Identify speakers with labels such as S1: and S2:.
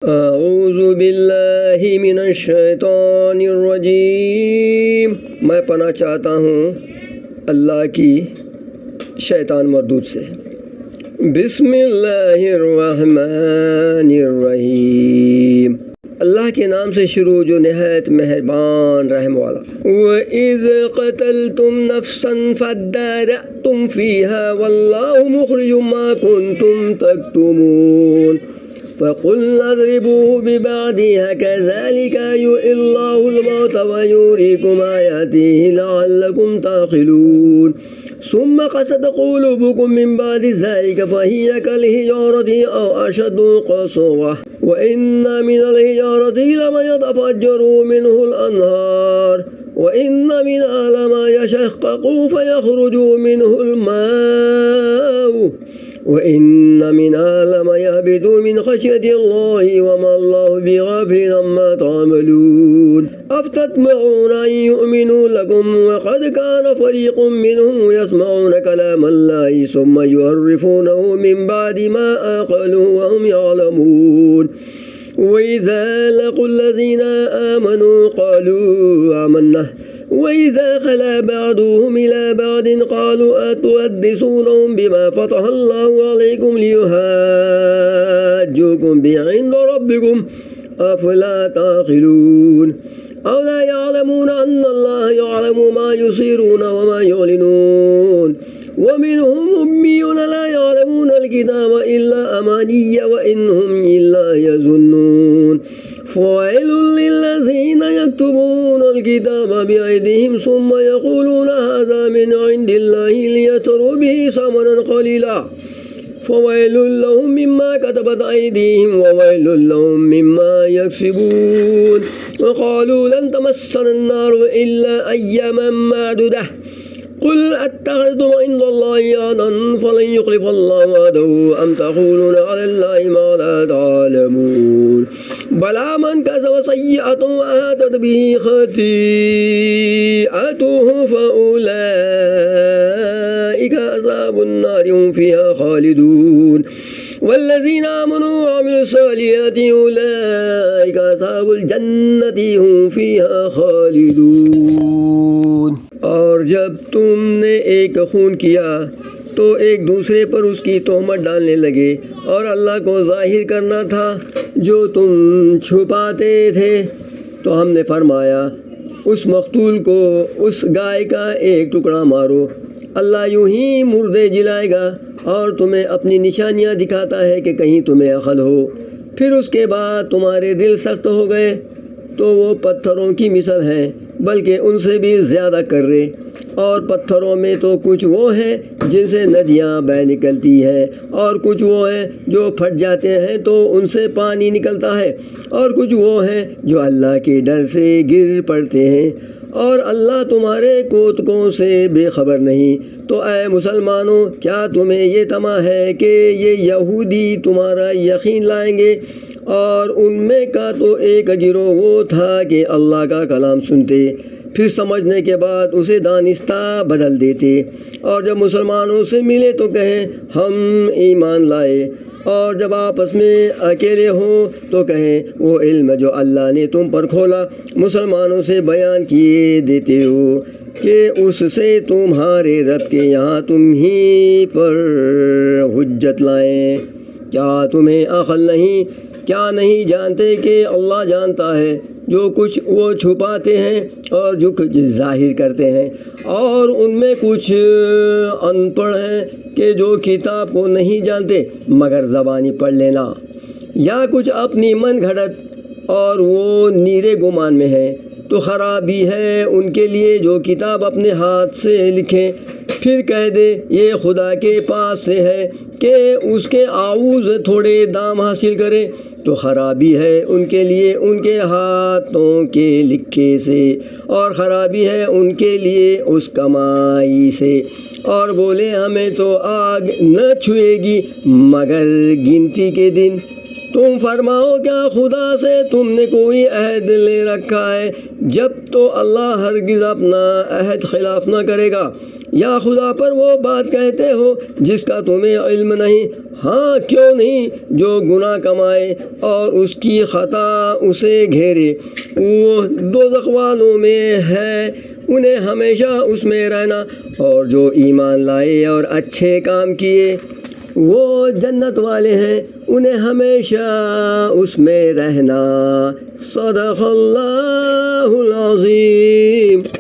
S1: औज़ु बिल्लाहि मिनश शैतानिर रजीम। मैं पनाह चाहता हूँ अल्लाह की शैतान मरदूद से। बिस्मिल्लाहिर रहमानिर रहीम। अल्लाह के नाम से शुरू जो निहायत मेहरबान रहम वाला। वइज़ क़तलतुम नफ़्सन फ़द्दारअतुम फ़ीहा वल्लाहु मुख़रिजुम मा कुन्तुम तक्तुमून फ़क़ुल्ना इज़रिबूहु बिबअदिहा कज़ालिका युहिल्लाहुल मौता व युरीकुम आयातिहि लअल्लकुम ताक़िलून सुम्मा क़सत क़ुलूबुकुम मिन बअदि ज़ालिका फ़हिय कल-हिजारति औ अशद्दु क़सवह व इन्ना मिनल हिजारति लमा यतफ़ज्जरु मिन्हुल अन्हार व इन्ना मिनहा लमा यशक़्क़क़ु फ़यख़रुजु मिन्हुल माउ व इन्ना मिनहा लमा यहबितु मिन ख़श्यतिल्लाहि व मा अल्लाहु बिग़ाफ़िलिन अम्मा तअमलून अफ़तत्मऊन अन युअमिनू लकुम व क़द कान फ़रीक़ुम मिनहुम यस्मऊन कलामल्लाहि सुम्मा युहर्रिफ़ूनहु मिन बअदि मा अक़लूहु व हुम यअलमून वइज़ा लक़ुल्लज़ीना आमनू क़ालू आमन्ना वइज़ा ख़ला बअदुहुम इला बअदिन क़ालू अतुहद्दिसूनहुम बिमा फ़तहल्लाहु अलैकुम लियुहाज्जूकुम बिहि इंद रब्बिकुम अफ़ला ताक़िलून अवला यअलमून अन्नल्लाहा यअलमु मा युसिर्रून व मा युअलिनून वमिनहुम उम्मियून ला यअलमूनल किताब इल्ला अमानिय्य व इन्हुम इल्ला यज़ुन्नून फ़वैलुल लिल्लज़ीना यक्तुबूनल किताब बिअयदिहिम सुम्मा यक़ूलून हाज़ा मिन इंदिल्लाहि लियश्तरू बिहि समनन क़लीला फ़वैलुल लहुम मिम्मा कतबत अयदीहिम व वैलुल लहुम मिम्मा यक्सिबून व क़ालू लन तमस्सनन नारु इल्ला अय्यामन मादूदा क़ुल अत्तख़ज़्तुम इंदल्लाहि अहदन फ़लन युख़्लिफ़ल्लाहु वअदहु अम तक़ूलून अलल्लाहि मा ला तअलमून बला मन कसब सय्यअतन व अहातत बिहि ख़तीअतुहु फ़उलाइका अस्हाबुन नारि हुम फ़ीहा ख़ालिदून वल्लज़ीना आमनू व अमिलुस्सालिहाति उलाइका अस्हाबुल जन्नति हुम फ़ीहा ख़ालिदून। और जब तुमने एक खून किया तो एक दूसरे पर उसकी तोहमत डालने लगे और अल्लाह को ज़ाहिर करना था जो तुम छुपाते थे, तो हमने फरमाया उस मक़तूल को उस गाय का एक टुकड़ा मारो। अल्लाह यूं ही मुर्दे जिलाएगा और तुम्हें अपनी निशानियाँ दिखाता है कि कहीं तुम्हें अक़ल हो। फिर उसके बाद तुम्हारे दिल सख्त हो गए तो वो पत्थरों की मिसल हैं, बल्कि उनसे भी ज़्यादा कर्रे। और पत्थरों में तो कुछ वो हैं जिनसे नदियाँ बह निकलती हैं और कुछ वो हैं जो फट जाते हैं तो उनसे पानी निकलता है और कुछ वो हैं जो अल्लाह के डर से गिर पड़ते हैं और अल्लाह तुम्हारे कोतकों से बेखबर नहीं। तो ऐ मुसलमानों, क्या तुम्हें ये तमा है कि ये यहूदी तुम्हारा यकीन लाएंगे? और उनमें का तो एक गिरोह वो था कि अल्लाह का कलाम सुनते, फिर समझने के बाद उसे दानिस्ता बदल देते और जब मुसलमानों से मिले तो कहें हम ईमान लाए, और जब आपस में अकेले हों तो कहें वो इल्म जो अल्लाह ने तुम पर खोला मुसलमानों से बयान किए देते हो कि उससे तुम्हारे रब के यहाँ तुम ही पर हुज्जत लाएं। क्या तुम्हें अक़ल नहीं? क्या नहीं जानते कि अल्लाह जानता है जो कुछ वो छुपाते हैं और जो कुछ ज़ाहिर करते हैं? और उनमें कुछ अनपढ़ हैं कि जो किताब को नहीं जानते मगर ज़बानी पढ़ लेना, या कुछ अपनी मन घड़त और वो नीरे गुमान में है। तो ख़राबी है उनके लिए जो किताब अपने हाथ से लिखें फिर कह दे ये खुदा के पास से है कि उसके आऊज़ थोड़े दाम हासिल करें। तो ख़राबी है उनके लिए उनके हाथों के लिखे से, और ख़राबी है उनके लिए उस कमाई से। और बोले हमें तो आग न छुएगी मगर गिनती के दिन। तुम फरमाओ क्या खुदा से तुमने कोई अहद ले रखा है, जब तो अल्लाह हरगिज़ अपना अहद खिलाफ ना करेगा। या खुदा पर वो बात कहते हो जिसका तुम्हें इल्म नहीं। हाँ क्यों नहीं, जो गुनाह कमाए और उसकी खता उसे घेरे, वो दोज़ख वालों में है, उन्हें हमेशा उसमें रहना। और जो ईमान लाए और अच्छे काम किए वो जन्नत वाले हैं, उन्हें हमेशा उसमें रहना। सदक़ल्लाहुल अज़ीम।